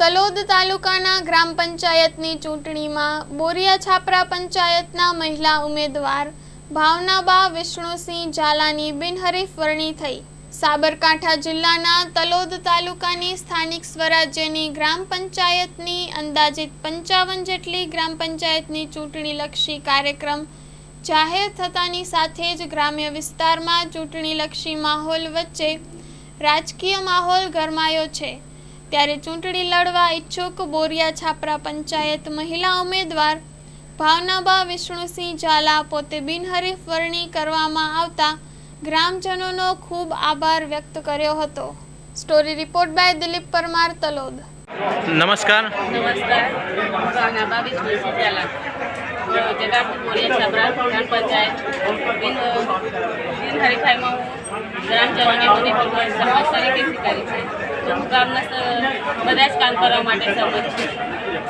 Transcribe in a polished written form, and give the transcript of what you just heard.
તલોદ તાલુકાના ગ્રામ પંચાયતની ચૂંટણીમાં બોરિયા છાપરા પંચાયતના મહિલા ઉમેદવાર ભાવનાબા વિષ્ણુસિંહ ઝાલાની બિનહરીફ વરણી થઈ। સાબરકાંઠા જિલ્લાના તલોદ તાલુકાની સ્થાનિક સ્વરાજ્યની ગ્રામ પંચાયતની અંદાજિત 55 જેટલી ગ્રામ પંચાયતની ચૂંટણીલક્ષી કાર્યક્રમ જાહેર થતાની સાથે જ ગ્રામ્ય વિસ્તારમાં ચૂંટણીલક્ષી માહોલ વચ્ચે રાજકીય માહોલ ગરમાયો છે। ત્યારે ચૂંટણી લડવા ઈચ્છુક બોરિયા છાપરા પંચાયત મહિલા ઉમેદવાર ભાવનાબા વિષ્ણુસિંહ ઝાલા પોતે બિનહરીફ વરણી કરવામાં આવતા ગ્રામજનોનો ખૂબ આભાર વ્યક્ત કર્યો હતો। Story report by Dilip Parmar, Talod. नमस्कार। भावनाबा विष्णुसिंह ઝાલા जगह बोरिया छापरा ग्राम पंचायत बिन हरीफाई में ग्रामजनों बड़ी समझ तरीके से करी है। गामना બધા જ કામ કરવા માટે સમજ છે।